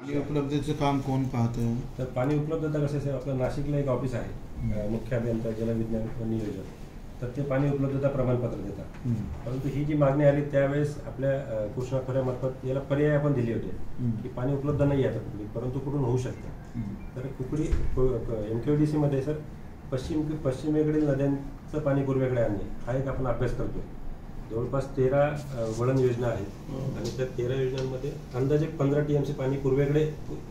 पाणी उपलब्धतेचं काम कोण पाहतं? तर पाणी उपलब्धता कसं आहे, आपलं नाशिकला एक ऑफिस आहे मुख्य अभियंता जलविज्ञान व नियोजन, तर ते पाणी उपलब्धता प्रमाणपत्र देतात. परंतु ही जी मागणी आली त्यावेळेस आपल्या कृष्णा खोऱ्यामार्फत याला पर्याय आपण दिले होते की पाणी उपलब्ध नाही आहे कुठली, परंतु कुठून होऊ शकतं. तर कुकडी MKDC मध्ये सर पश्चिमेकडील नद्यांचं पाणी पूर्वेकडे आणणे हा एक आपण अभ्यास करतोय. जवळपास 13 वळण योजना आहेत आणि त्या 13 योजनांमध्ये अंदाजे 15 TMC पाणी पूर्वेकडे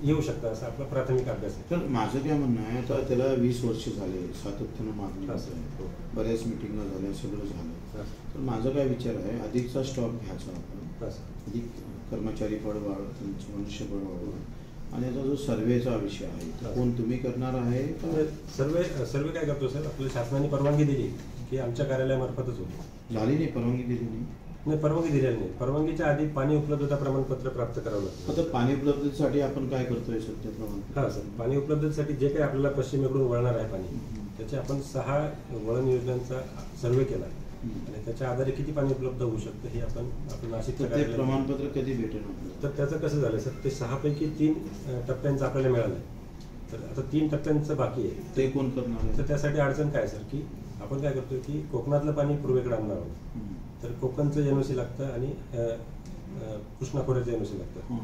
येऊ शकतं असा आपला प्राथमिक अभ्यास आहे. तर माझं काय म्हणणं आहे, आता त्याला 20 वर्ष झाले, सातत्यानं मागणी आहे, बऱ्याच मिटिंगा झाल्या, सगळं झालं. तर माझा काय विचार आहे, अधिकचा स्टॉक घ्यायचा आपण, अधिक कर्मचारी बळ त्यांचं मनुष्यबळ वाढवून, आणि याचा जो सर्वेचा विषय आहे कोण तुम्ही करणार आहे का? सर्वे काय करतो सर, आपल्या शासनाने परवानगी दिली की आमच्या कार्यालयामार्फतच होतो. झाली नाही, परवानगी दिली नाही, परवानगी दिलेली नाही. परवानगीच्या आधी पाणी उपलब्धता प्रमाणपत्र प्राप्त करावं लागतं. आता पाणी उपलब्धतेसाठी आपण काय करतोय सध्या प्रमाण? हा सर, पाणी उपलब्धतेसाठी जे काही आपल्याला पश्चिमेकडून वळणार आहे पाणी, त्याचे आपण 6 वळण योजनांचा सर्वे केला आणि त्याच्या आधारे किती पाणी उपलब्ध होऊ शकतं हे आपण नाशिकच्या ते प्रमाणपत्र कधी भेटेल? तर त्याचं कसं झालं सर, ते 6 पैकी 3 टप्प्यांचं आपल्याला मिळालं. तर आता 3 टप्प्यांचं बाकी आहे. ते कोण करणार आहे? तर त्यासाठी अडचण काय सर, की आपण काय करतोय की कोकणातलं पाणी पूर्वेकडे आणणार आहोत. तर कोकणचं NOC लागतं आणि कृष्णा खोऱ्याचं NOC लागतं.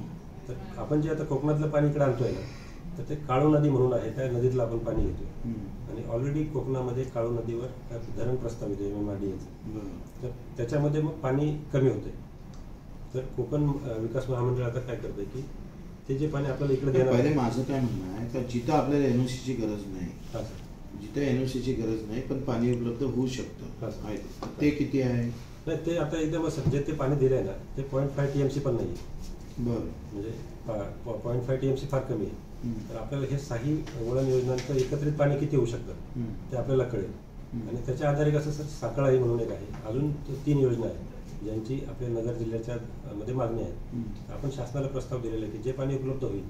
तर आपण जे आता कोकणातलं पाणी इकडे आणतोय ना, तर ते काळू नदी म्हणून आहे, त्या नदीतलं आपण पाणी घेतोय आणि ऑलरेडी कोकणामध्ये काळू नदीवर धरण प्रस्तावित आहे MMRDAचं. तर त्याच्यामध्ये मग पाणी कमी होते. तर कोकण विकास महामंडळ आता काय करतंय की ते जे पाणी आपल्याला इकडे देणार. पहिले माझं काय म्हणणं आहे, तर जिथं आपल्याला NOCची गरज नाही, जिथे NOCची गरज नाही पण पाणी उपलब्ध होऊ शकतं, ते किती आहे? नाही, ते आता एकदम जे ते पाणी दिलंय ना, ते 0.5 TMC पण नाही. बरं, म्हणजे 0.5 TMC फार कमी आहे. तर आपल्याला हे 6 वळण योजनांचं एकत्रित पाणी किती होऊ शकतं ते आपल्याला कळेल. आणि त्याच्या आधारे कसं सर, साखळाई म्हणून एक आहे, अजून 3 योजना आहेत ज्यांची आपल्या नगर जिल्ह्याच्या मध्ये मागणी आहे. आपण शासनाला प्रस्ताव दिलेला आहे की जे पाणी उपलब्ध होईल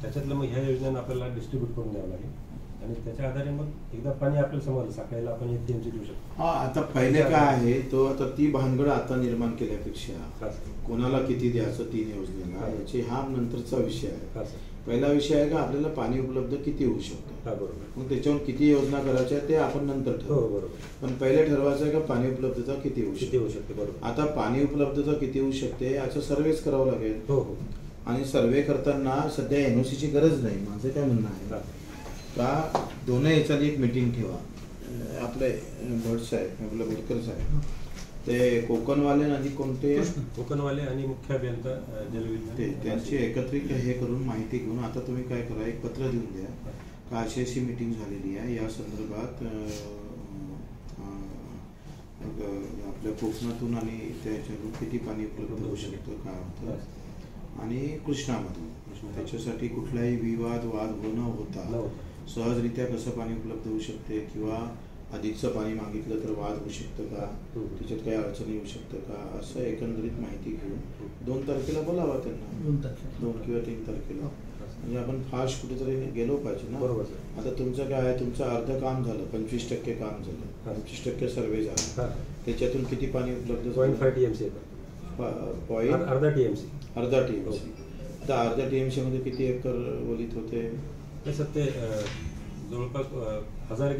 त्याच्यातलं मग ह्या योजनांना आपल्याला डिस्ट्रीब्यूट करून द्यावं लागेल आणि त्याच्या आधारे मग एकदा पाणी आपल्याला समजलं साखळीला आपण 1 TMC देऊ शकतो. हा, आता पहिले काय आहे तो, आता ती भानगड आता निर्माण केल्यापेक्षा कोणाला किती द्यायचं 3 योजनेला याची हा नंतरचा विषय आहे. पहिला विषय आहे का आपल्याला पाणी उपलब्ध किती होऊ शकतं, मग त्याच्यावर किती योजना करायच्या ते आपण नंतर ठरवू. पण पहिले ठरवायचं आहे का पाणी उपलब्धता किती होऊ शकते. बरोबर, आता पाणी उपलब्धता किती होऊ शकते याचा सर्वेच करावं लागेल. आणि सर्वे करताना सध्या NOCची गरज नाही. माझं काय म्हणणं आहे का, दोन्ही याच्यात एक मीटिंग ठेवा. आपले भट साहेब, आपले भटकर साहेब, ते कोकणवाले आणि कोणते कोकणवाले आणि मुख्य अभियंता जलविज्ञान, त्यांची एकत्रित हे करून माहिती घेऊन आता तुम्ही काय करा, एक पत्र देऊन द्या का अशी मीटिंग झालेली आहे, या संदर्भात आपल्या कोकणातून आणि त्याच्यातून किती पाणी उपलब्ध होऊ शकतं, काय होतं, आणि कृष्णामधून त्याच्यासाठी कुठलाही वाद न होता सहजरित्या कसं पाणी उपलब्ध होऊ शकते, किंवा अधिकचं पाणी मागितलं तर वाद होऊ शकतं का, त्याच्यात काही अडचणी येऊ शकतं का, असं एकंदरीत माहिती घेऊन 2 तारखेला बोलावा त्यांना, 2 किंवा 3 तारखेला. म्हणजे आपण फास्ट कुठेतरी गेलो पाहिजे ना. बरोबर. आता तुमचं काय आहे, तुमचं अर्ध काम झालं, 25% काम झालं, 25% सर्वे झाला, त्याच्यातून किती पाणी उपलब्ध? 0.5 TMC. अर्धा TMC. आता अर्ध्या TMC मध्ये किती एकर वलित होते? ते जवळपास 1000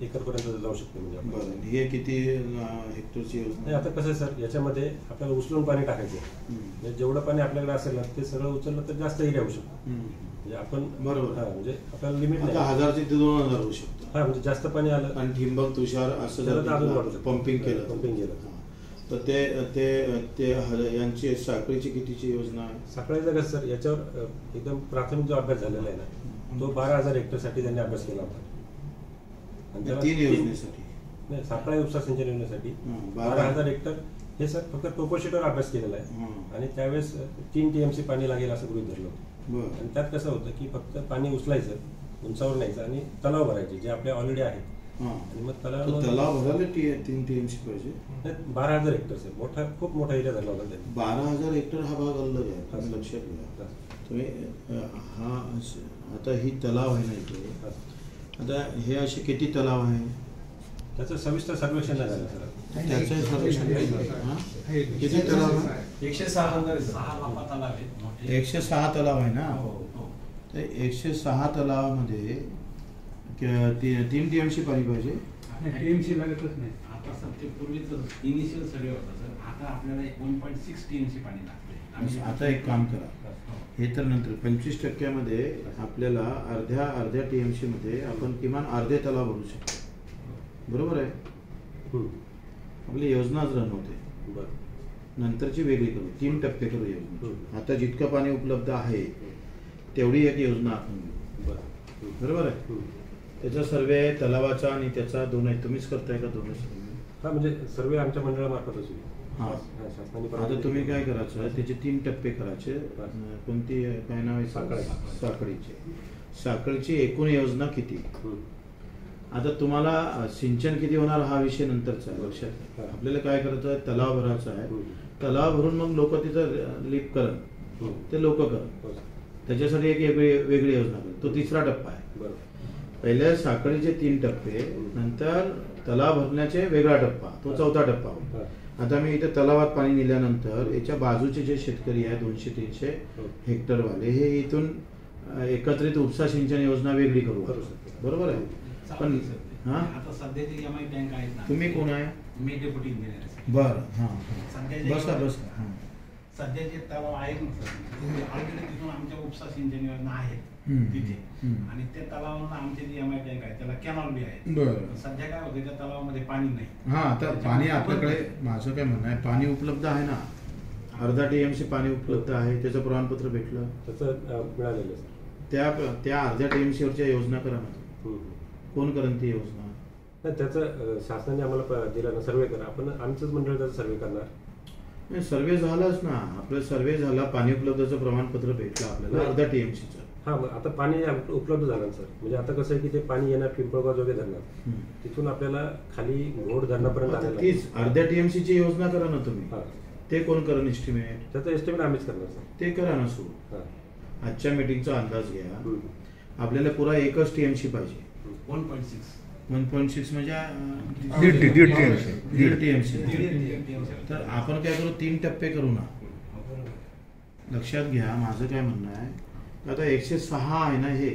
एकर पर्यंत जाऊ शकते. म्हणजे बरं, हे किती हेक्टरची योजना? आता कसं सर, याच्यामध्ये आपल्याला उचलून पाणी टाकायचं. म्हणजे जेवढं पाणी आपल्याकडे असेल ना ते सगळं उचललं तर जास्त एरिया होऊ शकतो. म्हणजे आपण बरोबर, म्हणजे आपल्याला लिमिट नाही. 1000 ते 2000 होऊ शकतं. हा, म्हणजे जास्त पाणी आलं आणि ठिंबक तुषार असं जर पंपिंग केलं तर ते यांची साखळीची कितीची योजना आहे? साखळीचं कसं सर, याच्यावर एकदम प्राथमिक जो अभ्यास झालेला आहे ना, तो 12,000 हेक्टरसाठी त्यांनी अभ्यास केला होता. आणि 3 योजनेसाठी नाही, साखळी उपसा सिंचन योजनेसाठी 12,000 हेक्टर हे सर फक्त टोपोशीटवर अभ्यास केलेला आहे. आणि त्यावेळेस 3 TMC पाणी लागेल असं गृहीत धरलं होतं. आणि त्यात कसं होतं की फक्त पाणी उचलायचं, उंचावर न्यायचं आणि तलाव भरायचे जे आपले ऑलरेडी आहेत. आणि मग तलाव भरायला 3 TMC पाहिजे. 12,000 हेक्टर सर, खूप मोठा एरिया झाला होता. 12,000 हेक्टर हा भाग अलग आहे, लक्षात घ्या तुम्ही. हा, आता ही तलाव आहे ना इथे, आता हे असे किती तलाव आहे? त्याचं सविस्तर सर्वेक्षण नाही झालं सर. त्याचं सर्वेक्षण किती तलाव आहे? 106 तलाव आहे ना. 106 तलावामध्ये 3 TMC पाणी पाहिजे. TMC लागतच नाही आता सर. ते पूर्वीच इनिशियल सर्वे होता सर. आता आपल्याला 1.6 TMC पाणी लागते. आता एक काम करा, हे तर नंतर 25% आपल्याला अर्ध्या TMC मध्ये आपण किमान अर्धे तलाव भरू शकतो. बरोबर आहे. आपली योजनाच रन होते. नंतरची वेगळी करू, 3 टप्पे करू योजना. आता जितकं पाणी उपलब्ध आहे तेवढी एक योजना आपण घेऊ. बरोबर आहे. त्याचा सर्वे तलावाचा आणि त्याचा दोन आहे. तुम्हीच करताय का दोन्ही सर्वे? हा, म्हणजे सर्वे आमच्या मंडळामार्फत होईल. हां, आता तुम्ही काय करायचं, त्याचे 3 टप्पे करायचे. कोणती, काय नाव आहे? साखळीची एकूण योजना किती. आता तुम्हाला सिंचन किती होणार हा विषय नंतरचा आहे. लक्षात घ्या. आपल्याला काय करायचं आहे, तलाव भरायचा आहे. तलाव भरून मग लोक तिथं लिप करण, ते लोक करण. त्याच्यासाठी एक वेगळी योजना करा. तो 3रा टप्पा आहे. पहिल्या साखळीचे 3 टप्पे, नंतर तलाव भरण्याचे वेगळा टप्पा, तो 4था टप्पा होता. आता मी इथे तलावात पाणी नेल्यानंतर याच्या बाजूचे जे शेतकरी आहे 200-300 हेक्टरवाले, हे इथून एकत्रित उपसा सिंचन योजना वेगळी करू शकतो. बरोबर आहे. पण आता सध्याचे MI बँक आहेत ना. तुम्ही कोण आहे? मी डेप्युटी इंजिनियर. बरं. हां, बसा. हां. सध्याचे तलाव आहेत ना सर, ऑलरेडी तिथून आमच्या उपसा सिंचन योजना आहेत तिथे. आणि त्या तलावांना आमचे जे MI बँक आहे त्याला कॅनॉल बी आहे. बरं. सध्या काय होते, त्या तलावामध्ये पाणी नाही. हां, आता पाणी आपल्याकडे, माझं काय म्हणणं आहे, पाणी उपलब्ध आहे ना. अर्धा TMC पाणी उपलब्ध आहे. त्याचं प्रमाणपत्र भेटलं, त्याचं मिळालेलं सर. त्या अर्ध्या TMC वरच्या योजना करा ना. कोण करेन ती योजना? नाही, त्याचं शासनाने आम्हाला दिला ना, सर्वे करा. आपण आमचंच मंडळ त्याचा सर्वे करणार. सर्वे झालाच ना. आपला सर्वे झाला, पाणी उपलब्धचं प्रमाणपत्र भेटलं आपल्याला अर्धा TMCचं. हा, मग आता पाणी उपलब्ध झालं सर. म्हणजे आता कसं आहे की ते पाणी येणार पिंपळगाव जोगे धरणात, तिथून आपल्याला खाली घोड धरणापर्यंत तीच अर्ध्या TMCची योजना करा ना तुम्ही. ते कोण करेन एस्टिमेट? त्याचं एस्टिमेट आम्हीच करणार सर. ते करा ना सुरू. आजच्या मीटिंगचा अंदाज घ्या. आपल्याला पुरा 1च TMC पाहिजे. 1.6 म्हणजे 1.5 TMC. तर आपण काय करू, 3 टप्पे करू ना. लक्षात घ्या, माझं काय म्हणणं आहे, आता 106 आहे ना हे.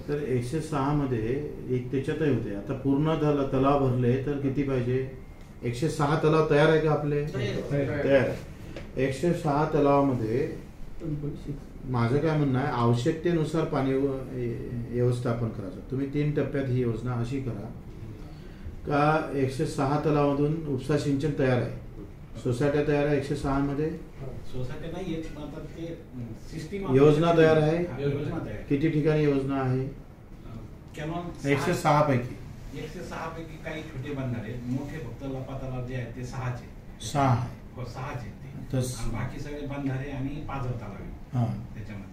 तर 106 मध्ये एक त्याच्यातही होते. आता पूर्ण तलाव भरले तर किती पाहिजे? 106 तलाव तयार आहे का आपले? तयार आहे. 106 तलावामध्ये माझं काय म्हणणं आहे, आवश्यकतेनुसार पाणी व्यवस्थापन करायचं. तुम्ही 3 टप्प्यात ही योजना अशी करा का 106 तलावामधून उपसा सिंचन तयार आहे. सोसायट्या तयार आहे 106 मध्ये. सोसायटी नाही येत, आता ते सिस्टीम योजना तयार आहे. योजना तयार. किती ठिकाणी योजना आहे? कॅनॉल 106 पैकी. 106 पैकी काही छोटे बंधारे, मोठे फक्त लपातलाव जे आहेत ते 6चे. 6 आहे. हो, 6चे ते. तस बाकी सगळे बंधारे आणि पाझर तलाव त्याच्यामध्ये.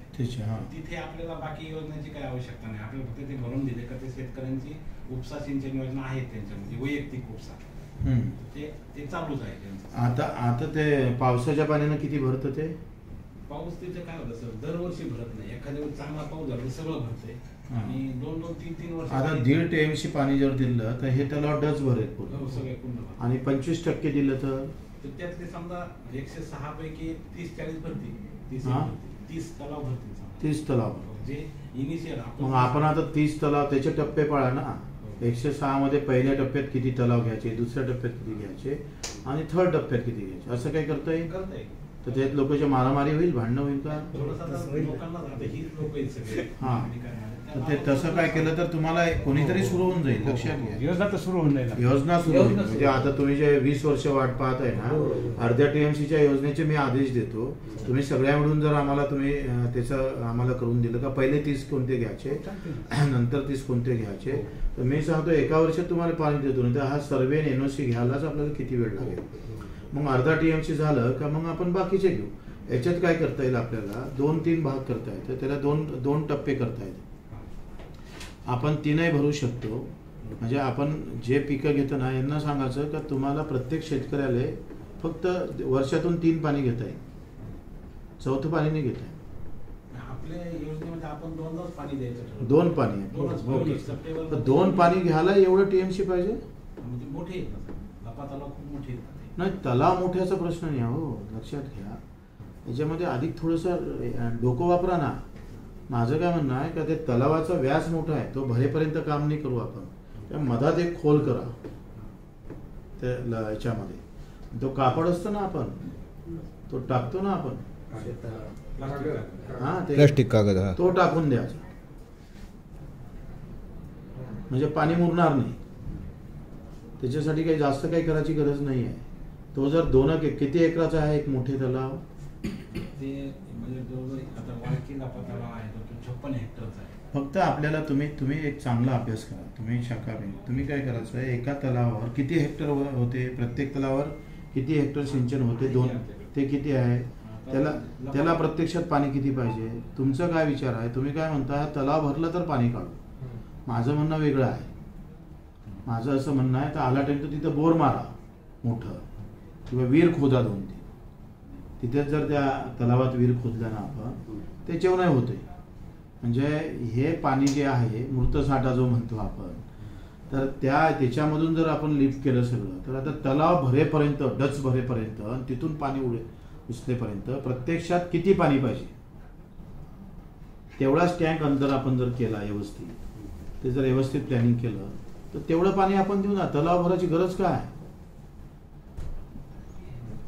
तिथे आपल्याला बाकी योजनेची काही आवश्यकता नाही. आपल्याला फक्त ते भरून दिले का ते शेतकऱ्यांची उपसा सिंचन योजना आहे त्यांच्यामध्ये, वैयक्तिक उपसा, ते चालूच आहे त्यांचं. आता ते पावसाच्या पाण्यानं किती भरतं ते? पाऊस तिथे काय होतं सर, दरवर्षी भरत नाही. एखाद्या वेळी चांगला पाऊस झाला सगळं भरते. आणि 2-3 वर्ष आता 1.5 TMC पाणी जर दिलं तर हे तलाव डच भरेल सगळे पूर्ण. आणि 25% दिलं तर त्यातले समजा 106 पैकी 30-40 भरतील. 30 तलाव भरतील. 30 तलाव जे इनिशियल. मग आपण आता 30 तलाव त्याचे टप्पे पाळा ना. 106 मध्ये पहिल्या टप्प्यात किती तलाव घ्यायचे, दुसऱ्या टप्प्यात किती घ्यायचे आणि 3rd टप्प्यात किती घ्यायचे, असं काही करता येईल? तर त्यात लोकांची मारामारी होईल, भांडणं होईल का? हा, तर ते तसं काय केलं तर तुम्हाला कोणीतरी सुरू होऊन जाईल. लक्षात घ्या, योजना तर सुरू होऊन जाईल. योजना सुरू होईल. म्हणजे आता तुम्ही जे 20 वर्ष वाट पाहत आहे ना, अर्ध्या TMCच्या योजनेचे मी आदेश देतो. तुम्ही सगळ्या मिळून जर आम्हाला तुम्ही त्याचं आम्हाला करून दिलं का पहिले 30 कोणते घ्यायचे, नंतर 30 कोणते घ्यायचे, तर मी सांगतो 1 वर्षात तुम्हाला पाणी देतो. नाही तर हा सर्वे NOC घ्यायलाच आपल्याला किती वेळ लागेल. मग अर्धा TMC झालं का मग आपण बाकीचे घेऊ. याच्यात काय करता येईल, आपल्याला 2-3 भाग करता येतं. त्याला 2 टप्पे करता येतात. आपण 3ही भरू शकतो. म्हणजे आपण जे पिकं घेतो ना, यांना सांगायचं का तुम्हाला प्रत्येक शेतकऱ्याला फक्त वर्षातून 3 पाणी घेता येईल, 4थं पाणी नाही घेता येईल. आपल्या योजनेमध्ये आपण 2च पाणी द्यायचं. 2 पाणी. 2 पाणी घ्यायला एवढं TMC पाहिजे. म्हणजे मोठे येतात, लपा तलाव खूप मोठे येतात. नाही, तलाव मोठ्याचा प्रश्न नाही हो, लक्षात घ्या. याच्यामध्ये अधिक थोडंसं डोकं वापरा ना. माझं काय म्हणणं आहे का ते तलावाचा व्यास मोठा आहे, तो भरेपर्यंत काम नाही करू आपण. त्या मधात एक खोल करा त्या याच्यामध्ये, तो कापड असतो ना आपण तो टाकतो ना आपण, हा ते प्लास्टिक कागद, तो टाकून द्यायचा, म्हणजे पाणी मुरणार नाही. त्याच्यासाठी काही जास्त काही करायची गरज नाही आहे. तो जर किती एकराचा आहे एक मोठे तलाव? ते म्हणजे जवळजवळ आता वाळकी लापा तलाव आहे तो 56 हेक्टरचा आहे. फक्त आपल्याला तुम्ही एक चांगला अभ्यास करा. तुम्ही शाखाबाई, तुम्ही काय करायचं आहे, एका तलावावर किती हेक्टर होते, प्रत्येक तलावावर किती हेक्टर सिंचन होते, 2 ते किती आहे, त्याला प्रत्यक्षात पाणी किती पाहिजे. तुमचा काय विचार आहे, तुम्ही काय म्हणता तलाव भरलं तर पाणी काढू. माझं म्हणणं वेगळं आहे. माझं असं म्हणणं आहे तर आला टाइम तर तिथं बोर मारा मोठं, किंवा विहीर खोदा 2-3. तिथेच जर त्या तलावात विहीर खोदल्या ना आपण, त्याच्यावर नाही होते. म्हणजे हे पाणी जे आहे मृत साठा जो म्हणतो आपण, तर त्याच्यामधून जर आपण लिफ्ट केलं सगळं, तर आता तलाव भरेपर्यंत, डच भरेपर्यंत, तिथून पाणी उचलेपर्यंत प्रत्यक्षात किती पाणी पाहिजे तेवढाच टँक अंदर आपण जर केला व्यवस्थित, ते जर व्यवस्थित प्लॅनिंग केलं तर तेवढं पाणी आपण देऊ ना. तलाव भरायची गरज काय?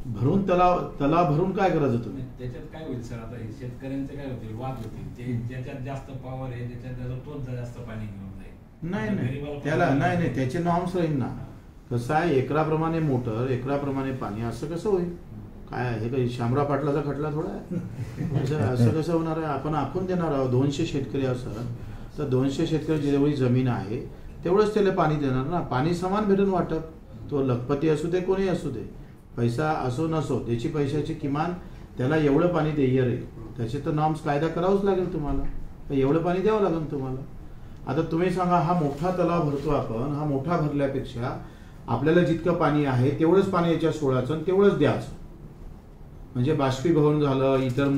भरून तलाव भरून काय करायचं तुम्ही? त्याच्यात काय होईल सर, आता शेतकऱ्यांचे काय होतील, वाद होतील. ते ज्याच्यात जास्त पॉवर आहे त्याच्यात तोच जास्त पाणी घेऊन जाईल. नाही त्याला नाही त्याचे नॉर्म्स राहील ना. कसं आहे, एकराप्रमाणे मोटर, एकराप्रमाणे पाणी, असं कसं होईल? काय हे काही शामराव पाटलाचा खटला थोडा आहे? असं कसं होणार आहे? आपण आखून देणार आहोत 200 शेतकरी असं, तर 200 शेतकरी जेवढी जमीन आहे तेवढंच त्याला पाणी देणार ना. पाणी समान भेटून वाटप, तो लखपती असू दे कोणी असू दे, पैसा असो नसो, त्याची पैशाची किमान त्याला एवढं पाणी देय राहील. त्याचे तर नॉर्म्स कायदा करावंच लागेल तुम्हाला, एवढं पाणी द्यावं लागेल तुम्हाला. आता तुम्ही सांगा, हा मोठा तलाव भरतो आपण, हा मोठा भरल्यापेक्षा आपल्याला जितकं पाणी आहे तेवढंच पाणी याच्या सोडायचं आणि तेवढंच द्यायचं. म्हणजे बाष्पीभवन झालं, इतर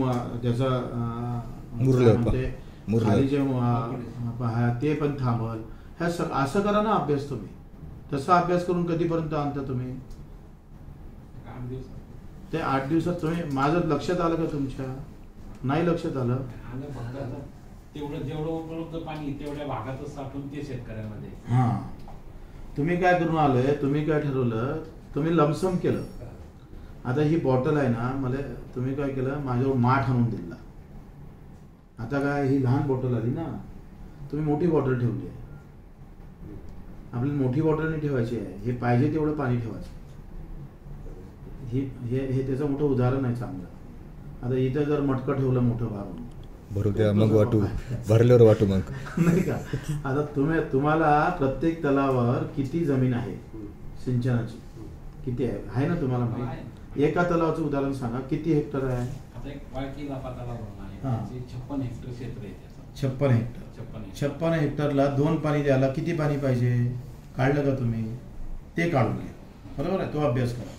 त्याचं खाली जे ते पण थांबल. असं करा ना अभ्यास तुम्ही. तसा अभ्यास करून कधीपर्यंत आणता तुम्ही? ते 8 दिवसात तुम्ही, माझं लक्षात आलं का तुमच्या? नाही लक्षात आलं. जेवढं उपलब्ध पाणी तेवढ्या भागातच साठवून ते शेतकऱ्यांमध्ये. हा, तुम्ही काय करून आलंय, तुम्ही काय ठरवलं, तुम्ही लमसम केलं. आता ही बॉटल आहे ना, मला तुम्ही काय केलं, माझ्यावर माठ आणून दिला. आता काय ही लहान बॉटल आली ना, तुम्ही मोठी बॉटल ठेवली आहे. आपल्याला मोठी बॉटल नाही ठेवायची आहे, हे पाहिजे तेवढं पाणी ठेवायचं. हे त्याचं मोठं उदाहरण आहे चांगलं. आता इथं जर मटकं ठेवलं मोठं भारून, भरू द्या मग वाटू, भरल्यावर वाटू मग, नाही का? आता तुम्हाला प्रत्येक तलावावर किती जमीन आहे सिंचनाची, किती आहे ना तुम्हाला माहिती? एका तलावाचं उदाहरण सांगा, किती हेक्टर आहे? आता एक वाळकी लापा तलाव आहे, 56 हेक्टर क्षेत्र आहे. 56 हेक्टर. 56 हेक्टरला 2 पाणी द्यायला किती पाणी पाहिजे? काढलं का तुम्ही? ते काढून घ्या. बरोबर आहे, तो अभ्यास करा.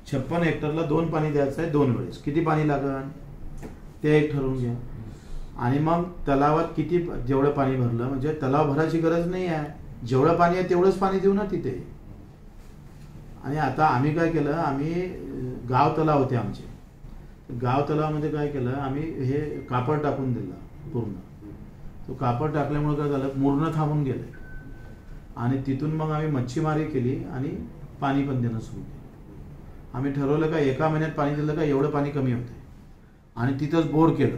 56 हेक्टरला 2 पाणी द्यायचं आहे 2 वेळेस. किती पाणी लागेल ते एक ठरवून घ्या. आणि मग तलावात किती, जेवढं पाणी भरलं, म्हणजे तलाव भरायची गरज नाही आहे, जेवढं पाणी आहे तेवढंच पाणी देऊ ना तिथे. आणि आता आम्ही काय केलं, आम्ही गाव तलाव होते आमचे, गाव तलावामध्ये काय केलं आम्ही, हे कापड टाकून दिलं पूर्ण. तो कापड टाकल्यामुळे काय झालं, मुरणं थांबून गेलं. आणि तिथून मग आम्ही मच्छीमारी केली आणि पाणी पण देणं सुरू केलं. आम्ही ठरवलं का एका महिन्यात पाणी दिलं का एवढं पाणी कमी होते. आणि तिथंच बोर केलं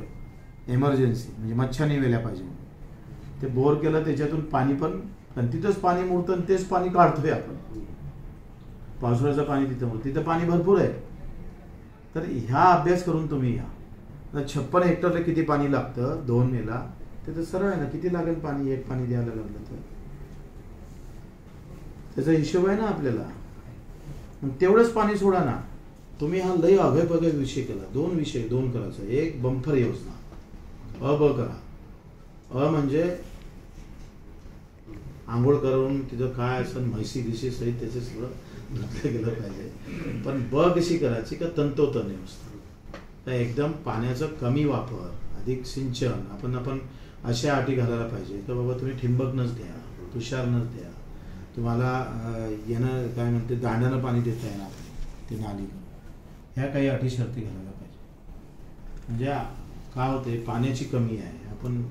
एमर्जन्सी, म्हणजे मच्छ्याने वेल्या पाहिजे म्हणून ते बोर केलं. त्याच्यातून पाणी पण, तिथंच पाणी मुरतं आणि तेच पाणी काढतोय आपण. पावसाळ्याचं पाणी तिथं पाणी भरपूर आहे. तर ह्या अभ्यास करून तुम्ही या. 56 हेक्टरला किती पाणी लागतं 2 मेला, ते तर सरळ आहे ना. किती लागेल पाणी एक पाणी द्यायला लागलं तर, त्याचा हिशोब आहे ना आपल्याला. तेवढंच पाणी सोडा ना तुम्ही. हा लय अभयपगय विषय केला. 2 विषय करायचा. एक बंफर योजना, ब करा. म्हणजे आंघोळ करून तिथं काय असं म्हैसी गिशी सहित त्याचं सगळं धुतलं गेलं पाहिजे. पण ब कशी करायची का तंतोतंत व्यवस्था, तर एकदम पाण्याचा कमी वापर, अधिक सिंचन. आपण अशा अटी घालायला पाहिजे की बाबा तुम्ही ठिंबक नच द्या, तुषार नच द्या, तुम्हाला येणं काय म्हणते दांड्यानं पाणी देता येणार ते नालीनं. ह्या काही अटी शर्ती घालायला पाहिजे. म्हणजे काय होते, पाण्याची कमी आहे. आपण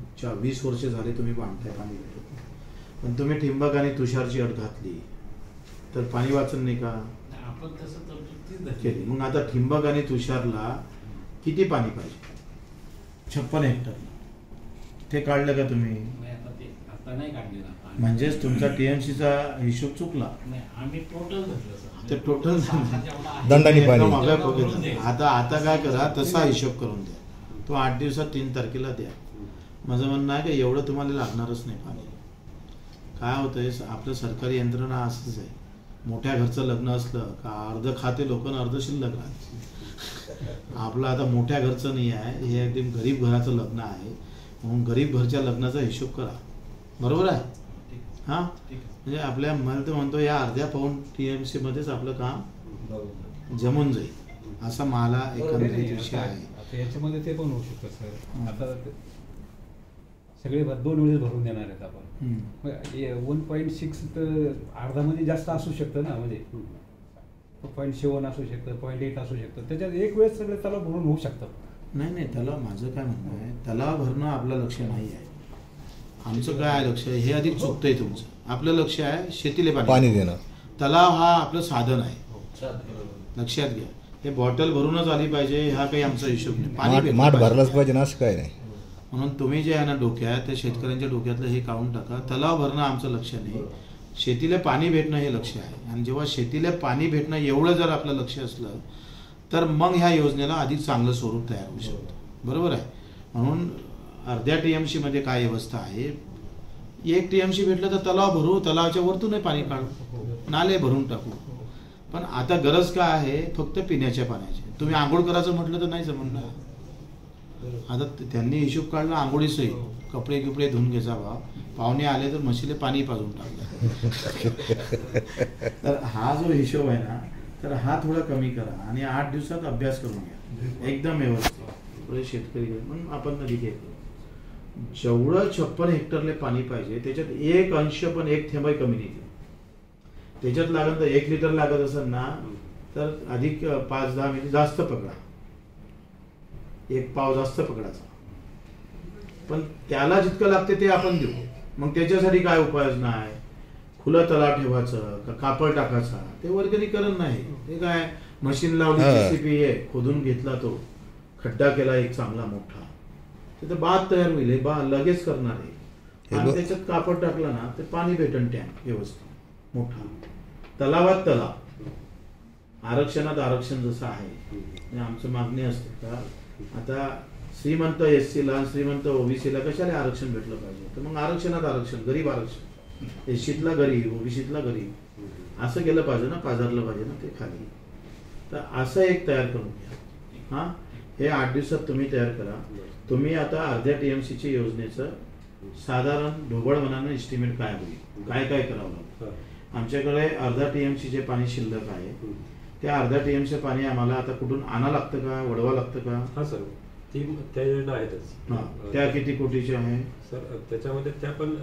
20 वर्ष झाले तुम्ही बांधताय, पाणी भेटत, पण तुम्ही ठिंबक आणि तुषारची अट घातली तर पाणी वाचन नाही का? आपण तसं तर केली. मग आता ठिंबक आणि तुषारला किती पाणी पाहिजे? 56 हेक्टर. ते काढलं का तुम्ही? आता नाही काढलेला. म्हणजेच तुमचा टीएमसीचा हिशोब चुकला. आम्ही टोटल धरलं सर. ते टोटल दंडाने पाणी. आता काय करा, तसा हिशोब करून द्या. तो 8 दिवसात 3 तारखेला द्या. माझं म्हणणं आहे की एवढं तुम्हाला लागणारच नाही पाणी. काय होतंय, आपलं सरकारी यंत्रणा असंच आहे. मोठ्या घरचं लग्न असलं का अर्ध खाते लोक अर्ध शिल्लक राहते. आपलं आता मोठ्या घरचं नाही आहे, हे एकदम गरीब घराचं लग्न आहे. म्हणून गरीब घरच्या लग्नाचा हिशोब करा. बरोबर आहे? हां, म्हणजे आपल्या मला तर म्हणतो या अर्ध्या पाऊण TMC मध्येच आपलं काम जमून जाईल, असा मला एकंदरीत विषय आहे. आता याच्यामध्ये ते पण होऊ शकतं सर. आता सगळे 2 वेळेस भरून देणार आहेत आपण. 1.6 तर अर्धामध्ये जास्त असू शकतं ना, म्हणजे 0.7 असू शकतं, 0.8 असू शकतं. त्याच्यात एक वेळेस सगळे तलाव भरून होऊ शकतं. नाही, तलाव, माझं काय म्हणणं आहे, तलाव भरणं आपलं लक्ष नाही आहे. आमचं काय लक्ष आहे, हे अधिक चुकतंय तुमचं. आपलं लक्ष आहे शेतीला पाणी देणं. तलाव हा आपलं साधन आहे, लक्षात घ्या. हे बॉटल भरूनच आली पाहिजे हा काही आमचा हिशोब नाही. पाणी माठ भरलाच पाहिजे ना, असं काय नाही. म्हणून तुम्ही जे आहे ना डोक्यात, त्या शेतकऱ्यांच्या डोक्यातलं हे काढून टाका. तलाव भरणं आमचं लक्ष नाही, शेतीला पाणी भेटणं हे लक्ष आहे. आणि जेव्हा शेतीला पाणी भेटणं एवढं जर आपलं लक्ष असलं तर मग ह्या योजनेला अधिक चांगलं स्वरूप तयार होऊ शकतं. बरोबर आहे? म्हणून अर्ध्या TMC मध्ये काय व्यवस्था आहे, 1 TMC भेटलं तर तलाव भरू, तलावाच्या वरतूनही पाणी काढू, नाले भरून टाकू. पण आता गरज काय आहे, फक्त पिण्याच्या पाण्याची. तुम्ही आंघोळ करायचं म्हटलं तर नाही जमणार. आता त्यांनी हिशोब काढला आंघोळीसही, कपडे गिपडे धुवून घ्यायचा बा, पाहुणे आले तर म्हशीले पाणी पाजून टाकलं. तर हा जो हिशोब आहे ना, तर हा थोडा कमी करा आणि 8 दिवसात अभ्यास करून घ्या एकदम व्यवस्थित. पुढे शेतकरी म्हणून आपण नदी घेतो, जेवढं 56 हेक्टरले पाणी पाहिजे त्याच्यात 1 पण 1 थेंबही कमी नाही. त्याच्यात लागत तर 1 लिटर लागत असेल ना, तर अधिक 5-10 मिनिट जास्त पकडा, 1 पाव जास्त पकडायचा. पण त्याला जितकं लागते ते आपण देऊ. मग त्याच्यासाठी काय उपाययोजना आहे, खुलं तलाव ठेवायचं का कापड टाकायचा, ते वर्गणीकरण नाही. ते काय मशीन लावली, JCB खोदून घेतला, तो खड्डा केला एक चांगला मोठा, तिथे बाद तयार होईल, लगेच करणार आहे. आणि त्याच्यात कापड टाकलं ना ते पाणी भेटन, टँक व्यवस्थित मोठा. तलावात तलाव, आरक्षणात आरक्षण जसं आहे. आमचं मागणी असते का, आता श्रीमंत SC ला, श्रीमंत OBC ला कशाला आरक्षण भेटलं पाहिजे, तर मग आरक्षणात आरक्षण, गरीब आरक्षण, SC ला गरीब, OBC ला गरीब, असं केलं पाहिजे ना, पाजारलं पाहिजे ना ते खाली. तर असं एक तयार करून घ्या. हा, हे 8 दिवसात तुम्ही तयार करा. तुम्ही आता अर्ध्या TMCच्या योजनेचं साधारण ढोबळ मनानं एस्टिमेट काय होईल, काय काय करावं लागतं. आमच्याकडे अर्धा TMCचे पाणी शिल्लक आहे. त्या अर्धा TMC पाणी आम्हाला आता कुठून आणा लागतं का, वडवा लागतं का? हा सर, त्या योजना आहेतच. त्या किती कोटीच्या आहे सर? त्याच्यामध्ये त्या पण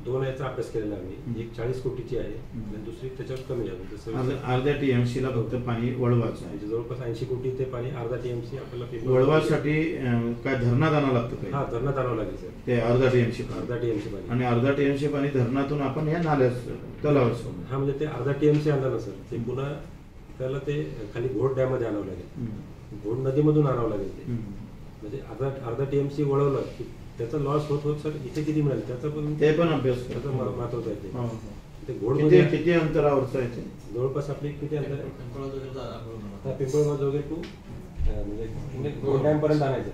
2 याचा अभ्यास केलेला आम्ही. एक 40 कोटीची आहे आणि दुसरी त्याच्यावर कमी आहे. अर्ध्या TMC ला फक्त पाणी वळवाचं आहे. जवळपास 80 कोटी ते पाणी अर्धा TMC आपल्याला वळवासाठी काय धरणात आणावं लागतं काय? हा, धरणात आणावं लागेल सर ते अर्धा TMC पाणी. आणि अर्धा TMC पाणी धरणातून आपण या नाल्यात तलावात. हा, म्हणजे ते अर्धा TMC आणलं ना सर, ते पुन्हा त्याला ते खाली घोड डॅम मध्ये आणावं लागेल, घोड नदीमधून आणावं लागेल. ते म्हणजे अर्धा TMC वळवलं की त्याचा लॉस होत सर इथे किती मिळेल त्याचा पण ते पण अभ्यास त्याचा महत्वाचा आहे. ते घोड किती अंतरावरचं आहे ते? जवळपास आपली किती अंतर आहे, पिंपळगाव टू म्हणजे घोड डॅम पर्यंत आणायचं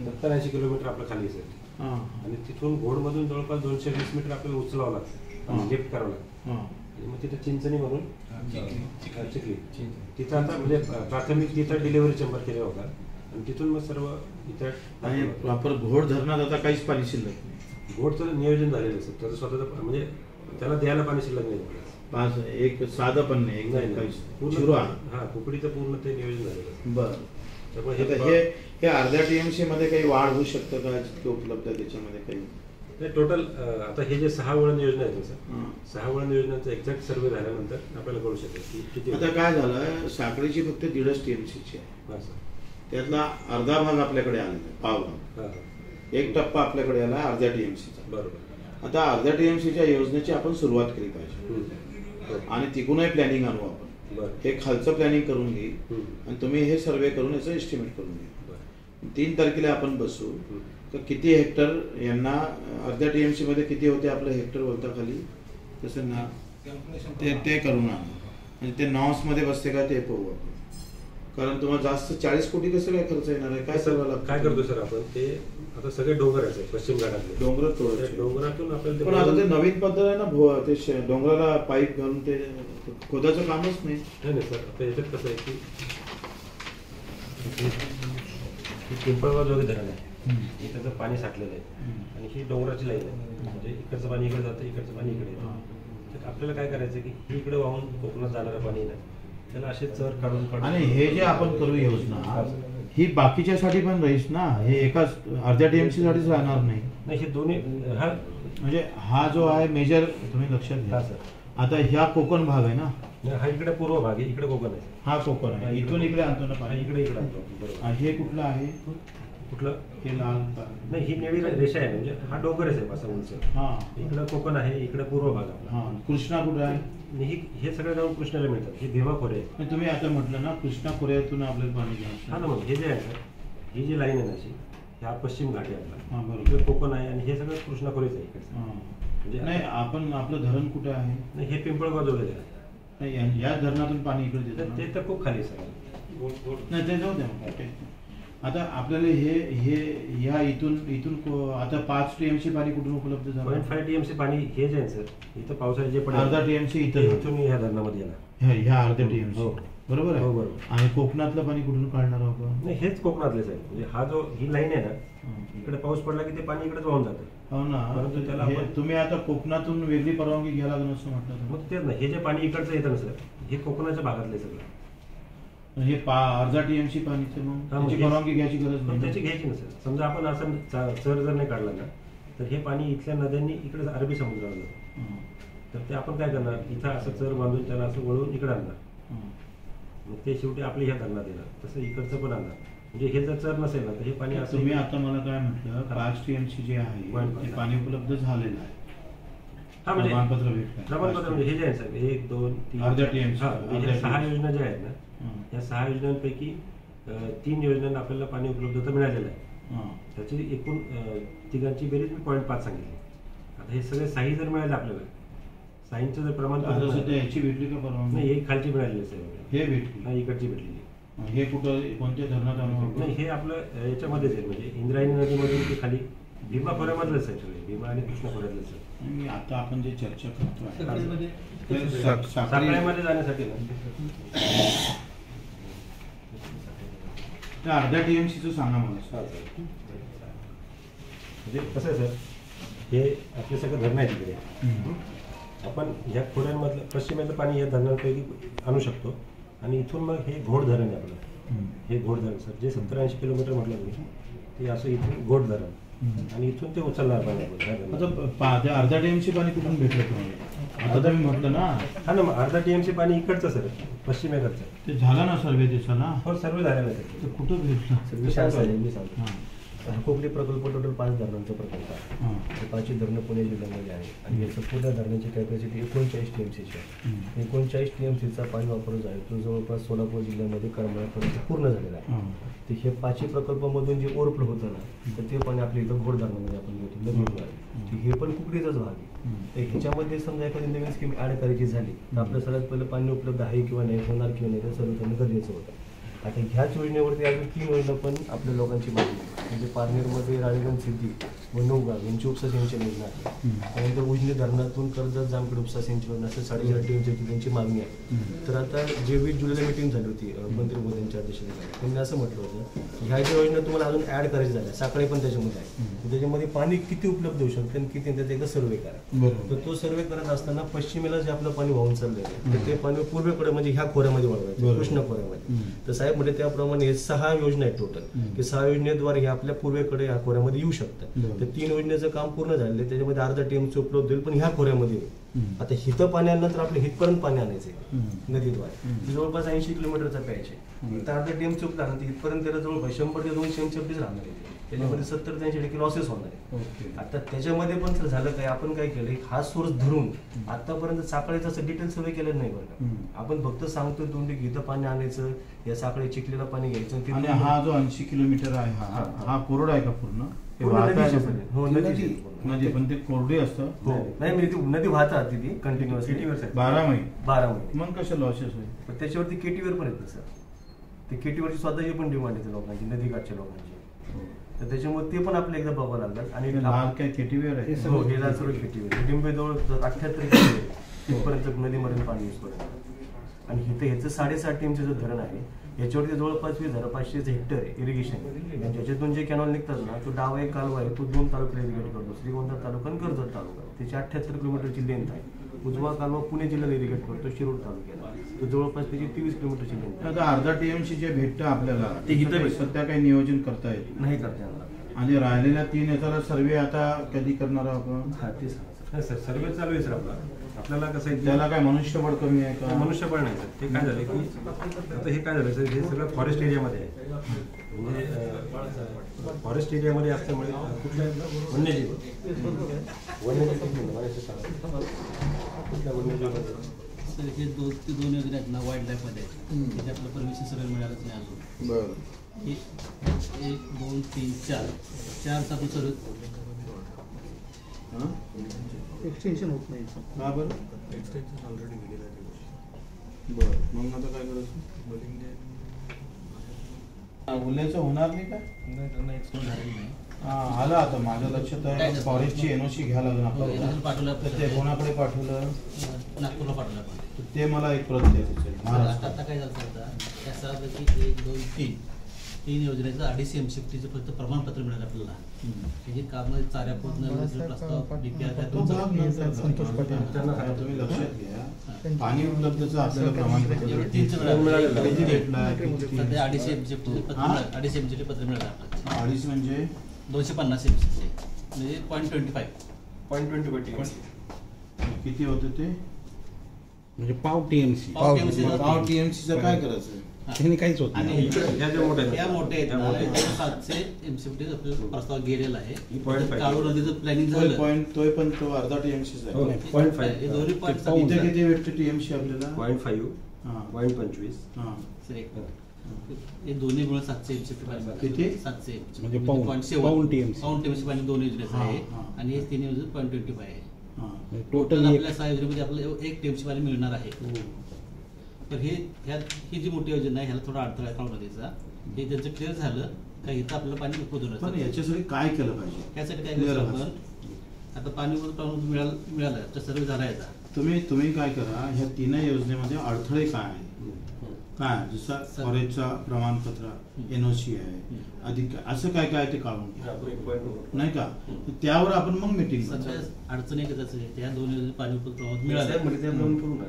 70-80 किलोमीटर आपलं खाली सर. आणि तिथून घोडमधून जवळपास 220 मीटर आपल्याला उचलावं लागतं, लिफ्ट करावं लागतं. मग तिथे चिंचणी म्हणून चिखली, तिथं आता म्हणजे प्राथमिक तिथं डिलिव्हरी चेंबर केला होता आणि तिथून मग सर्व इथं. आणि प्रॉपर घोड धरणात आता काहीच पाणी शिल्लक नाही. घोडचं नियोजन झालेलं सर, त्याचं स्वतःचं म्हणजे त्याला द्यायला पाणी शिल्लक नाही. एक साधं पण नाही, हा, कुकडीचं पूर्ण ते नियोजन झालेलं. बरं, हे अर्ध्या TMC मध्ये काही वाढ होऊ शकतं का, जितके उपलब्ध आहे त्याच्यामध्ये काही? टोटल आता हे जे 6 वळण योजना आहेत सर, 6 वळण योजनांचा एक्झॅक्ट सर्वे झाल्यानंतर आपल्याला कळू शकेल की किती. आता काय झालं, साखळीची फक्त 1.5 TMCची आहे, त्यातला अर्धा भाग आपल्याकडे आलेला आहे, पाव भाग, 1 टप्पा आपल्याकडे आला अर्ध्या TMCचा. बरोबर. आता अर्ध्या TMCच्या योजनेची आपण सुरुवात केली पाहिजे आणि तिकूनही प्लॅनिंग आणू आपण. हे खालचं प्लॅनिंग करून घे आणि तुम्ही हे सर्वे करून याचं एस्टिमेट करून घ्या. 3 तारखेला आपण बसू तर किती हेक्टर यांना अर्ध्या TMC मध्ये किती होते आपलं हेक्टर बोलता खाली तसं ना ते करून आणू आणि ते नॉर्म्स मध्ये बसते का ते पाहू आपण. कारण तुम्हाला जास्त 40 कोटी कसं काय खर्च येणार आहे, काय सर्व काय करतो सर आपण, ते आता सगळे डोंगर आहेत पश्चिम घाटातले डोंगर तोडायचे, डोंगरातून आपल्याला. पण आता ते नवीन पद्धत आहे ना, ते डोंगराला पाईप घालून ते खोदाचं कामच नाही. नाही सर, आता याच्यात कसं आहे की पिंपळगाव जोगे धरण आहे, इकडचं पाणी साठलेलं आहे आणि ही डोंगराची लाईन आहे, म्हणजे इकडचं पाणी इकडे जातं, इकडचं पाणी इकडे येतं. तर आपल्याला काय करायचं की ही इकडे वाहून कोकणात जाणारं पाणी नाही, त्याला असे चर काढून आणि हे जे आपण करू योजना ही बाकीच्यासाठी पण राहीस ना, हे एकाच अर्ध्या TMC साठीच राहणार नाही. हे दोन्ही म्हणजे हा जो आहे मेजर तुम्ही लक्षात घ्या सर. आता ह्या कोकण भाग आहे ना, हा इकडे पूर्व भाग आहे, इकडे कोकण आहे, हा कोकण आहे, इथून इकडे आणतो ना पाणी, इकडे आणतो. बरोबर. हे कुठलं आहे, कुठलं हे लाल नाही, ही निळी रेषा आहे, म्हणजे हा डोंगरच आहे असं उंच. हा, इकडे कोकण आहे, इकडे पूर्व भाग आपला. हा, कृष्णा कुठे आहे, हे सगळे जाऊन कृष्णाला मिळतात, हे भीमा खोरे आहे. तुम्ही आता म्हटलं ना कृष्णा खोऱ्यातून आपल्याला पाणी घ्यायचं. हा ना, मग हे जे आहे सर, ही जी लाईन आहे अशी, हा पश्चिम घाट आहे आपला, बरोबर, इकडे कोकण आहे आणि हे सगळं कृष्णा खोरेच आहे इकडे. म्हणजे नाही, आपण आपलं धरण कुठे आहे, नाही हे पिंपळगाव जोडलेलं आहे. नाही, या धरणातून पाणी इकडे देतं ते तर खूप खाली सर. नाही, ते जाऊ द्या. आता आपल्याला हे ह्या इथून आता 5 TMC पाणी कुठून उपलब्ध झालं, 0.5 TMC पाणी हे जे आहे सर, इथं पावसाळ्यात जे पडेल अर्धा TMC इथून ह्या धरणामध्ये येणार, ह्या अर्ध्या TMC. बरोबर आहे. हो बरोबर. आणि कोकणातलं पाणी कुठून काढणार आहोत, नाही हेच कोकणातलेच आहे, म्हणजे हा जो ही लाईन आहे ना, इकडे पाऊस पडला की ते पाणी इकडेच वाहून जातं. हो ना, परंतु त्याला तुम्ही आता कोकणातून वेगळी परवानगी घ्यायला लागेल असं म्हटलं. मग तेच ना, हे जे पाणी इकडचं येतं ना सर, हे कोकणाच्या भागातलं सगळं. हे अर्धा TMC पाणीचं मग त्याची परवानगी घ्यायची गरज नाही, त्याची घ्यायची नसेल. समजा आपण असं चर जर नाही काढला ना, तर हे पाणी इथल्या नद्यांनी इकडे अरबी समुद्राला जातं. तर ते आपण काय करणार, इथं असं चर बांधून त्याला असं वळून इकडे आणणार, मग ते शेवटी आपल्या ह्या धरणात येणार. तसं इकडचं पण आणणार, म्हणजे हे जर चर नसेल ना तर हे पाणी असं. तुम्ही आता मला काय म्हटलं, 5 TMC जे आहे ते पाणी उपलब्ध झालेलं आहे. हा म्हणजे प्रमाणपत्र म्हणजे हे जे आहे सर, 1, 2, 3 अर्ध्या TMC. 6 योजना ज्या आहेत ना, या 6 योजनांपैकी 3 योजनांना आपल्याला पाणी उपलब्धता मिळालेलं आहे. त्याची एकूण तिघांची बेरीज मी 0.5 सांगितली. आता हे सगळे 6 जर मिळाले आपल्याला, 6चं जर प्रमाणपत्र याची भेटली का परवानगी, नाही, हे खालची मिळालेली आहे, हे भेटली नाही इकडची भेटलेली. हे कुठं कोणत्या धरणात आणू, नाही हे आपलं याच्यामध्येच आहे, म्हणजे इंद्रायणी नदीमधून ते खाली भीमा खोऱ्यामधलंच आहे सगळे, भीमा आणि कृष्णा खोऱ्यातलंच आहे. आता आपण जे चर्चा करतोय साखळीमध्ये जाण्यासाठी ना, अर्ध्या TMCचं सांगा मला. म्हणजे कसं आहे सर, हे आपले सगळं धरणं आहे तिकडे, आपण ह्या खोऱ्यांमधलं पश्चिमेचं पाणी या धरणांपैकी आणू शकतो आणि इथून मग हे घोड धरण आहे आपलं. हे घोड धरण सर, जे 70-80 किलोमीटर म्हटलं मी, ते असं इथून घोड धरण आणि इथून ते उचलणार पाणी. आता अर्धा TMC पाणी कुठून भेटलं तुम्हाला, आता तुम्ही म्हटलं ना. हा ना, मग अर्धा TMC पाणी इकडचं सर, पश्चिमेकडचं. ते झालं ना सर्वे त्याचा ना, हो सर्वे झालेलं आहे. ते कुठं भेटलं, मी सांगतो. कोकणी प्रकल्प टोटल 5 धरणांचा प्रकल्प आहे. 5 धरणं पुणे जिल्ह्यामध्ये आहे आणि याचं पूर्ण धरणाची कॅपॅसिटी 39 TMCची आहे. 39 TMCचा पाणी वापर जो आहे तो जवळपास सोलापूर जिल्ह्यामध्ये करमाळ्यापर्यंत पूर्ण झालेला आहे. तर हे 5 प्रकल्पामधून जे ओव्हरफ्लो होतं ना, तर ते पाणी आपल्या इथं घोड धरणामध्ये आपण घेतो, नदीवर आहे. हे पण कुकडीचाच भाग आहे. तर ह्याच्यामध्ये समजा एखादी नवीन स्कीम ॲड करायची झाली तर आपल्या सगळ्यात पहिलं पाणी उपलब्ध आहे किंवा नाही, होणार किंवा नाही, ते सर्व करणं गरजेचं होतं. आता ह्याच योजनेवरती अजून 3 योजना पण आपल्या लोकांची मागणी आहे, म्हणजे पारनेरमध्ये राळेगण सिद्धी व नौगाव यांची उपसा सिंचन योजना आहे. त्यानंतर उजनी धरणातून कर्जत जामखेड उपसा सिंचन योजना असं 4.5 TMCची त्यांची मागणी आहे. तर आता जे 20 जुलैला मिटिंग झाली होती मंत्री मोदींच्या अध्यक्षतेखाली, त्यांनी असं म्हटलं होतं ह्या ज्या योजना तुम्हाला अजून ॲड करायची झाल्या, साखळी पण त्याच्यामध्ये आहे, त्याच्यामध्ये पाणी किती उपलब्ध होऊ शकतं आणि किती त्याचा एकदा सर्वे करा. तर तो सर्वे करत असताना पश्चिमेला जे आपलं पाणी वाहून चाललेलं आहे तर ते पाणी पूर्वेकडे म्हणजे ह्या खोऱ्यामध्ये वळवायचं, कृष्णा खोऱ्यामध्ये. तर साहेब म्हणजे त्याप्रमाणे 6 योजना आहेत टोटल, की 6 योजनेद्वारे ह्या आपल्या पूर्वेकडे ह्या खोऱ्यामध्ये येऊ शकतं. तर 3 योजनेचं काम पूर्ण झालेलं आहे, त्याच्यामध्ये अर्धा TMC उपलब्ध होईल, पण ह्या खोऱ्यामध्ये आता हिथं पाणी आल्यानंतर आपल्या हितपर्यंत पाणी आणायचं नदीद्वारे, जवळपास 80 किलोमीटरचा पॅच आहे. तर अर्धा TMC उपलब्ध आहे, तिथपर्यंत त्याला जवळपास 100 ते 200 MCFDच राहणार आहे, त्याच्यामध्ये 70 ते 80% लॉसेस होणार आहे. आता त्याच्यामध्ये पण सर झालं काय, आपण काय केलं, हा सोर्स धरून आतापर्यंत साखळीचा असं डिटेल सर्वे केलेलं नाही बरं का. आपण फक्त सांगतो दोन इथं पाणी आणायचं, या साखळी चिखलीला पाणी घ्यायचं. आणि हा जो 80 किलोमीटर आहे हा कोरडा आहे का पूर्ण? हो नदी, पण ते कोरडी असतं. नाही ती नदी वाहत राहते ती कंटिन्युअस 12 महिने. 12 महिने. मग कसं लॉसेस होईल? त्याच्यावरती केटीवर पण येतं सर, ते केटीवरची स्वतःची पण डिमांड येते लोकांची, नदीकाठच्या लोकांची. तर त्याच्यामुळे ते पण आपल्याला एकदा बघावं लागलं. आणि काय केटीवेअर आहे? हो, हे सर्व केटीवेअर. डिंबेजवळ 78 तिथपर्यंत नदीमधून पाणी यूज करतो. आणि इथं ह्याचं 7.5 TMCचं धरण आहे, याच्यावरती जवळपास 20,500 हेक्टर आहे इरिगेशन. ज्याच्यातून जे कॅनॉल निघतात ना, तो डावा एक कालवा आहे, तो 2 तालुक्याला इरिगेट करतो, श्रीगोंदा तालुका आणि कर्जत तालुका. त्याची 78 किलोमीटरची लेंथ आहे. उजवा कालवा पुणे जिल्ह्याला इरिगेट करतो, शिरूर तालुक्याला, तो जवळपास त्याची 23 किलोमीटरची लेंथ. आता अर्धा TMC जे भेटतं आपल्याला ते इथं सध्या काही नियोजन करता येईल नाही करता येणार. आणि राहिलेल्या 3 याचा सर्वे आता कधी करणार आपण? हा ते सर सर्वे चालू आहे सर आपल्याला कसं आहे, त्याला काय मनुष्यबळ कमी आहे का? मनुष्यबळ नाही सर. ते काय झालं की आता हे काय झालं सर, हे सगळं फॉरेस्ट एरियामध्ये आहे. म्हणजे फॉरेस्ट एरियामध्ये असल्यामुळे कुठल्या वन्यजीव सर हे 2 योजना आहेत ना वाईल्ड लाईफमध्ये आहेत, त्याचे आपलं परमिशन सगळं मिळालंच नाही अजून. बरं. हे 1 2 3 4 आपण सर्व एक्सटेन्शन होत नाही का? बरं, एक्सटेन्शन ऑलरेडी गेलेलं आहे. बरं, मग आता काय करायचं? उल्ह्याचं होणार नाही का? आलं आता माझ्या लक्षात आहे. फॉरेस्टची NOC घ्यायला लागणार आपल्याला. ते कोणाकडे पाठवलं? नागपूरला पाठवलं आपण. ते मला एक प्रत द्यायचं. आता काय झालं होता त्यासाठी 1 2 3 योजनेचं 250 MCFDचं फक्त प्रमाणपत्र मिळालं आपल्याला. ही कामं चाऱ्या प्रस्ताव संतोष पाटील तुम्ही लक्षात घ्या, पाणी उपलब्धचं आपल्याला प्रमाणपत्र सध्या 250 MCFD पत्र मिळालं आपल्याला. 250 म्हणजे 250 MCFD म्हणजे 0.25 किती होतं ते? म्हणजे पाव TMC. पाव TMCचं काय करायचं? त्याने काहीच होत आणि नाही. या मोठ्या आहेत ना, 700 MCFD आपल्याला प्रस्ताव गेलेला आहे. काळू नदीचं प्लॅनिंग झालं, तो पण तो अर्धा TMC आहे. 0.5 हे दोन्ही पॉईंट इथे किती भेटते TMC आपल्याला? 0.5 हां 0.25. हां. हे दोन्ही मिळून 700 MCFD पाणी. किती? 700 म्हणजे पाऊण TMC. पाऊण TMC पाणी 2 योजनेचं आहे. हां. आणि हे 3 योजने 0.25 आहे. हां. टोटल आपल्या 6 योजनेमध्ये आपल्याला 1 TMC पाणी मिळणार आहे. तर ही जी मोठी योजना आहे ह्याला थोडा अडथळा आहे काळू नदीचा. हे त्यांचं क्लिअर झालं का इथं आपल्याला पाणी उपलब्ध पण याच्यासाठी काय केलं पाहिजे? त्यासाठी काय केलं आपण, आता पाणी मिळालं तर सर्व झाला याचा. तुम्ही काय करा, ह्या 3 योजनेमध्ये अडथळे काय आहे? काय जसं फॉरेस्टचा प्रमाणपत्र, NOC आहे, अधिक असं काय काय ते काढून घ्या, नाही का? त्यावर आपण मग मीटिंग सध्या अडचणी त्या 2 योजने पाणी उपलब्ध मिळालं.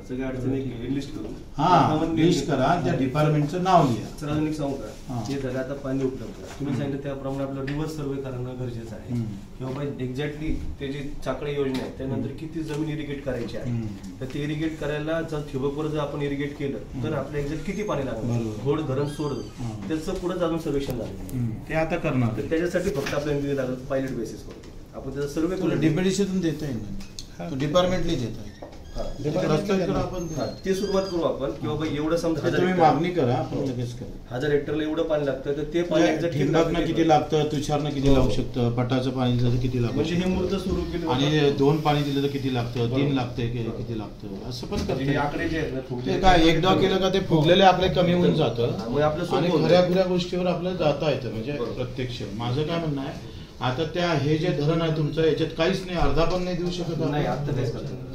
सगळ्या अडचणी लिस्ट करू. हा लिस्ट करा, त्या डिपार्टमेंटचं नाव लिहा. सर अजून एक सांगू का, जे झालं आता पाणी उपलब्ध तुम्ही सांगितलं त्याप्रमाणे आपलं रिव्हर्स सर्वे करणं गरजेचं आहे. किंवा बाबा एक्झॅक्टली ते जी चाकळे योजना आहे त्यानंतर किती जमीन इरिगेट करायची आहे, तर ते इरिगेट करायला जर ठिबकवर जर आपण इरिगेट केलं तर आपल्या एक्झॅक्ट किती पाणी लागणार, घोड धरण सोडलं त्याचं पुढे अजून सर्वेक्षण झालं ते आता करणार. तर त्याच्यासाठी फक्त आपल्याला निधी लागत पायलट बेसिसवरती आपण त्याचा सर्वे करू. डीपीडीसीतून देता येईल ना, डिपार्टमेंटली देता येईल. ते सुरुवात करू आपण की बाबा एवढं समजा तुम्ही मागणी करा, आपण लगेच करा. 1000 हेक्टरला एवढं पाणी लागतं तर ते पाणी ठिबकनं किती लागतं, तुषारनं किती लागू शकतं, पटाचं पाणी दिलं तर किती लागतं, म्हणजे हे मूर्त सुरू केलं आणि 2 पाणी दिलं तर किती लागतं, 3 लागतंय किती लागतं, असं पण करते. आकडे जे आहेत ना ते काय एकदा केलं का ते फुगलेले आपले कमी होऊन जातं आपलं आणि खऱ्या गोष्टीवर आपल्याला जाता येतं. म्हणजे प्रत्यक्ष माझं काय म्हणणं आहे, आता त्या हे जे धरण आहे तुमचं याच्यात काहीच नाही, अर्धा पण नाही देऊ शकत नाही, आता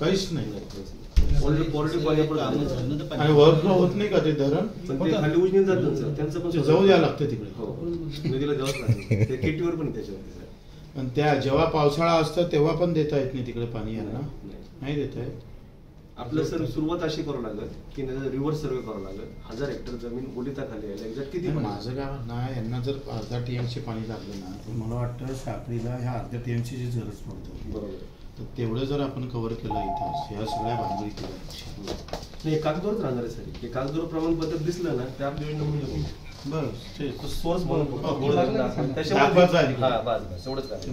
काहीच नाही. आणि ओव्हरफ्लो होत नाही का ते धरण? खाली उजनी जातं सर, त्यांचं पण जाऊ द्यावं लागतं तिकडे, नदीला जावंच लागतं. ते केटीवर पण त्याच्यावर. पण त्या जेव्हा पावसाळा असतं तेव्हा पण देता येत नाही तिकडे पाणी, यांना नाही देता येत. आपलं सर सुरुवात अशी करावं लागेल की रिव्हर्स सर्वे करावं लागेल. 1000 हेक्टर जमीन ओलिताखाली आहे, एक्झॅक्ट किती पाणी? माझं काय म्हणणं आहे, यांना जर अर्धा TMC पाणी लागलं ना तर मला वाटतं साखळीला ह्या अर्ध्या TMCची गरज पडते. बरोबर. तर तेवढं जर आपण कव्हर केलं इतिहास ह्या सगळ्या भानगडी केल्या नाही, कागदोरच राहणार आहे सर. हे कागदोर प्रमाणपत्र दिसलं ना त्या आपल्या योजना म्हणजे बस सोर्स म्हणून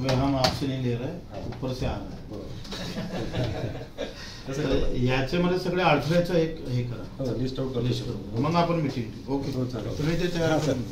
हम आपसे नहीं ले रहे, ऊपर से आ रहा है. याच्यामध्ये सगळ्या अडथळ्याचं एक हे करा, लिस्ट आउट करू, मग आपण मिटिंग. ओके, तुम्ही ते तयार करून